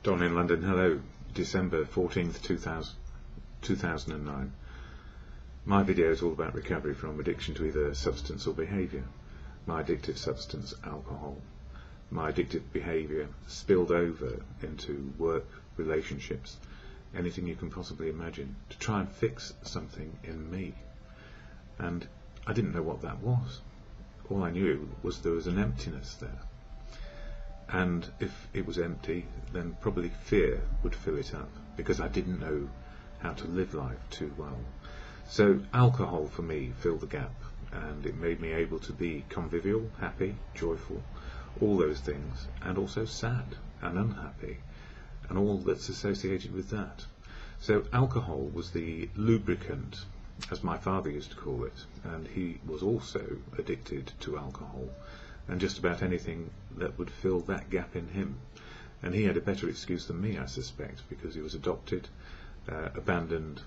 Don in London, hello, December 14th, 2009. My video is all about recovery from addiction to either substance or behaviour. My addictive substance, alcohol. My addictive behaviour spilled over into work, relationships, anything you can possibly imagine, to try and fix something in me. And I didn't know what that was. All I knew was there was an emptiness there. And if it was empty, then probably fear would fill it up, because I didn't know how to live life too well. So alcohol for me filled the gap, and it made me able to be convivial, happy, joyful, all those things, and also sad and unhappy, and all that's associated with that. So alcohol was the lubricant, as my father used to call it, and he was also addicted to alcohol and just about anything that would fill that gap in him. And he had a better excuse than me, I suspect, because he was adopted, abandoned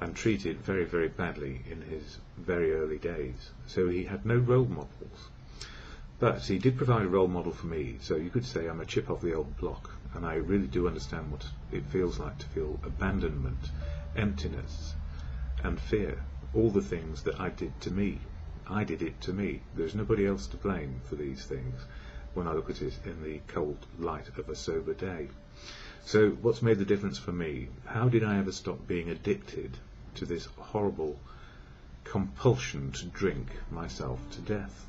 and treated very, very badly in his very early days. So he had no role models. But he did provide a role model for me, so you could say I'm a chip off the old block, and I really do understand what it feels like to feel abandonment, emptiness and fear, all the things that I did to me. I did it to me. There's nobody else to blame for these things when I look at it in the cold light of a sober day. So what's made the difference for me? How did I ever stop being addicted to this horrible compulsion to drink myself to death?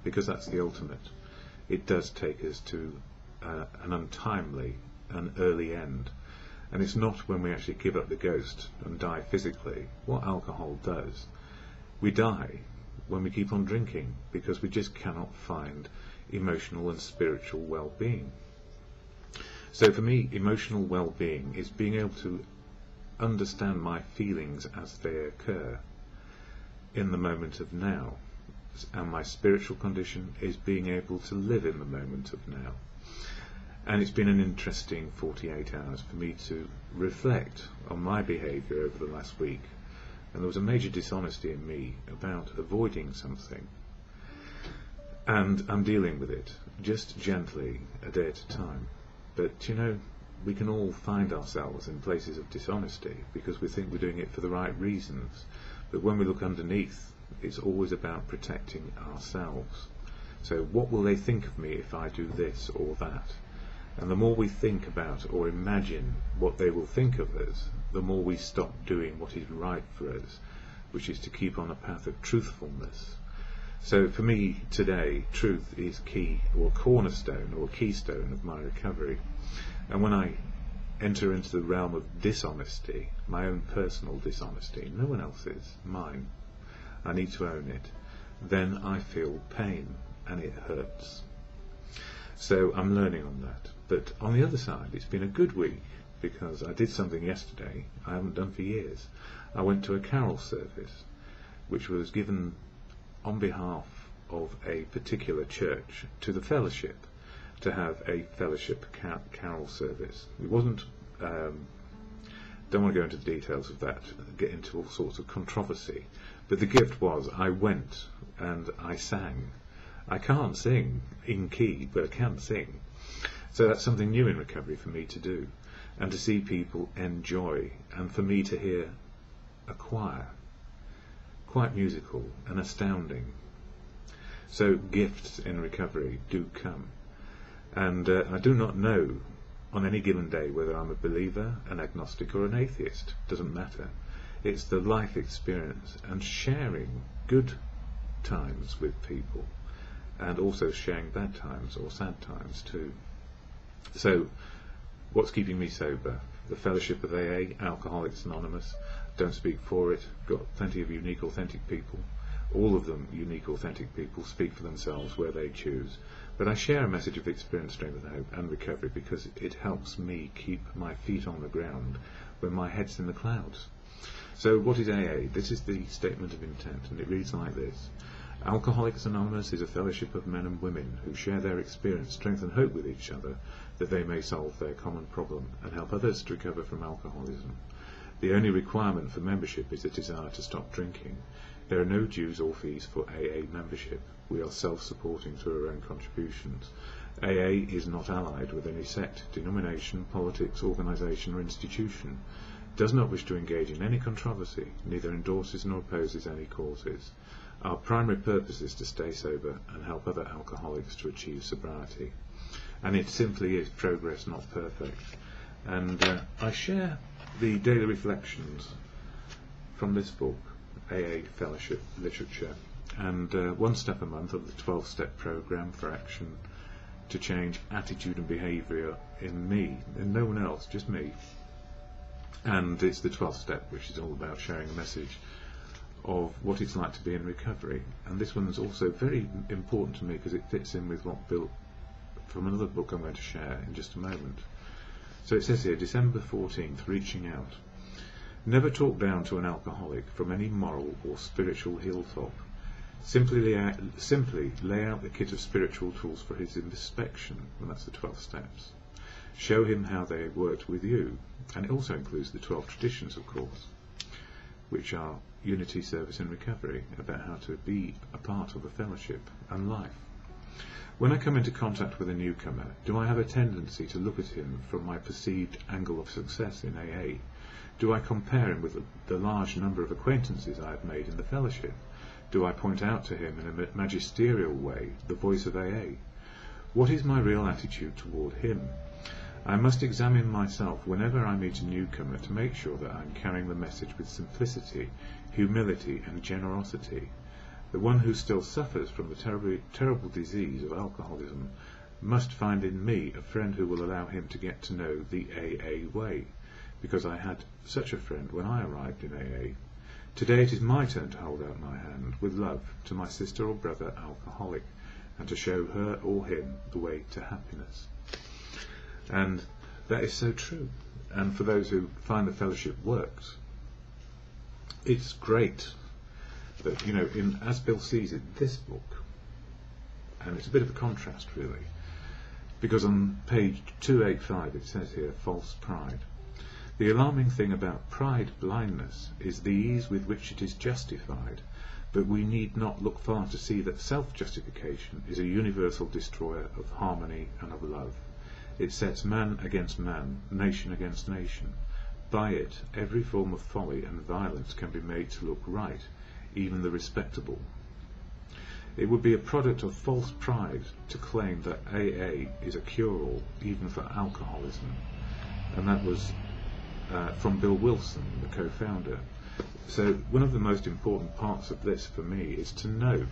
Because that's the ultimate. It does take us to an untimely, an early end. And it's not when we actually give up the ghost and die physically. What alcohol does, we die when we keep on drinking, because we just cannot find emotional and spiritual well-being. So for me, emotional well-being is being able to understand my feelings as they occur in the moment of now. And my spiritual condition is being able to live in the moment of now. And it's been an interesting 48 hours for me to reflect on my behaviour over the last week. And there was a major dishonesty in me about avoiding something. And I'm dealing with it, just gently, a day at a time. But, you know, we can all find ourselves in places of dishonesty because we think we're doing it for the right reasons. But when we look underneath, it's always about protecting ourselves. So what will they think of me if I do this or that? And the more we think about or imagine what they will think of us, the more we stop doing what is right for us, which is to keep on a path of truthfulness. So for me today, truth is key, or cornerstone, or keystone of my recovery. And when I enter into the realm of dishonesty, my own personal dishonesty, no one else's, mine, I need to own it, then I feel pain and it hurts. So I'm learning on that. But on the other side, it's been a good week, because I did something yesterday I haven't done for years. I went to a carol service, which was given on behalf of a particular church to the fellowship, to have a fellowship carol service. It wasn't, don't want to go into the details of that, get into all sorts of controversy, but the gift was I went and I sang. I can't sing in key, but I can sing. So that's something new in recovery for me to do, and to see people enjoy, and for me to hear a choir, quite musical and astounding. So gifts in recovery do come, and I do not know on any given day whether I'm a believer, an agnostic or an atheist. Doesn't matter. It's the life experience and sharing good times with people, and also sharing bad times or sad times too. So what's keeping me sober? The fellowship of AA, Alcoholics Anonymous. Don't speak for it. Got plenty of unique, authentic people. All of them unique, authentic people speak for themselves where they choose. But I share a message of experience, strength and hope and recovery, because it helps me keep my feet on the ground when my head's in the clouds. So what is AA? This is the statement of intent, and it reads like this. Alcoholics Anonymous is a fellowship of men and women who share their experience, strength and hope with each other, that they may solve their common problem and help others to recover from alcoholism. The only requirement for membership is a desire to stop drinking. There are no dues or fees for AA membership. We are self-supporting through our own contributions. AA is not allied with any sect, denomination, politics, organisation or institution, does not wish to engage in any controversy, neither endorses nor opposes any causes. Our primary purpose is to stay sober and help other alcoholics to achieve sobriety. And it simply is progress, not perfect. And I share the daily reflections from this book, AA Fellowship Literature, and one step a month of the 12-step program for action to change attitude and behaviour in me, in no one else, just me. And it's the 12th step, which is all about sharing a message of what it's like to be in recovery. And this one's also very important to me because it fits in with what Bill, from another book I'm going to share in just a moment. So it says here, December 14th, reaching out. Never talk down to an alcoholic from any moral or spiritual hilltop. Simply lay out the kit of spiritual tools for his inspection, and that's the 12 steps. Show him how they worked with you, and it also includes the 12 traditions, of course, which are unity, service and recovery, about how to be a part of a fellowship and life. When I come into contact with a newcomer, do I have a tendency to look at him from my perceived angle of success in AA? Do I compare him with the large number of acquaintances I have made in the fellowship? Do I point out to him in a magisterial way the voice of AA? What is my real attitude toward him? I must examine myself whenever I meet a newcomer to make sure that I am carrying the message with simplicity, humility and generosity. The one who still suffers from the terrible disease of alcoholism must find in me a friend who will allow him to get to know the AA way, because I had such a friend when I arrived in AA. Today it is my turn to hold out my hand with love to my sister or brother alcoholic, and to show her or him the way to happiness. And that is so true. And for those who find the fellowship works, it's great that, you know, as Bill sees it, this book, and it's a bit of a contrast really, because on page 285 it says here, false pride. The alarming thing about pride blindness is the ease with which it is justified, but we need not look far to see that self-justification is a universal destroyer of harmony and of love. It sets man against man, nation against nation. By it, every form of folly and violence can be made to look right, even the respectable. It would be a product of false pride to claim that AA is a cure-all, even for alcoholism. And that was from Bill Wilson, the co-founder. So one of the most important parts of this for me is to know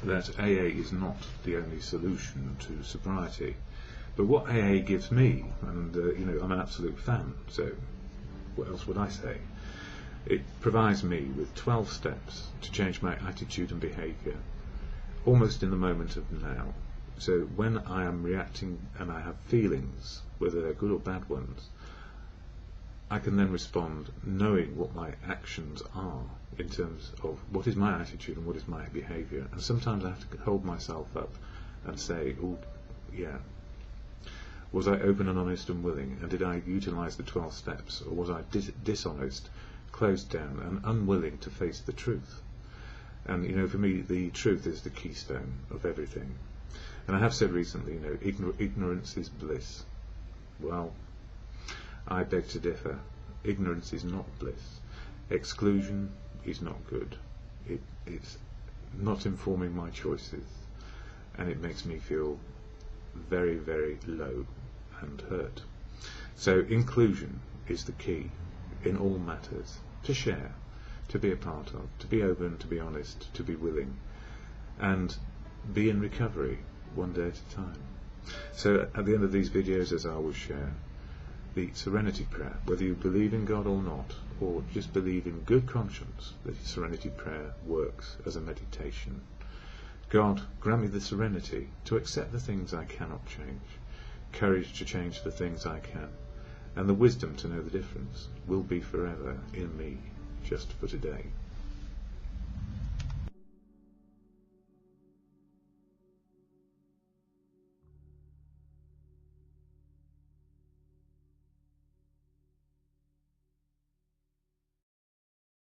that AA is not the only solution to sobriety. But what AA gives me, and you know, I'm an absolute fan, so what else would I say? It provides me with 12 steps to change my attitude and behaviour, almost in the moment of now. So when I am reacting and I have feelings, whether they're good or bad ones, I can then respond knowing what my actions are in terms of what is my attitude and what is my behaviour. And sometimes I have to hold myself up and say, oh, yeah, was I open and honest and willing, and did I utilise the 12 steps, or was I dishonest, closed down and unwilling to face the truth? And you know, for me the truth is the keystone of everything. And I have said recently, you know, ignorance is bliss. Well, I beg to differ. Ignorance is not bliss. Exclusion is not good. It's not informing my choices, and it makes me feel very, very low and hurt. So inclusion is the key in all matters, to share, to be a part of, to be open, to be honest, to be willing, and be in recovery one day at a time. So at the end of these videos, as I always share, the Serenity Prayer, whether you believe in God or not, or just believe in good conscience, the Serenity Prayer works as a meditation. God, grant me the serenity to accept the things I cannot change, courage to change the things I can, and the wisdom to know the difference will be forever in me, just for today.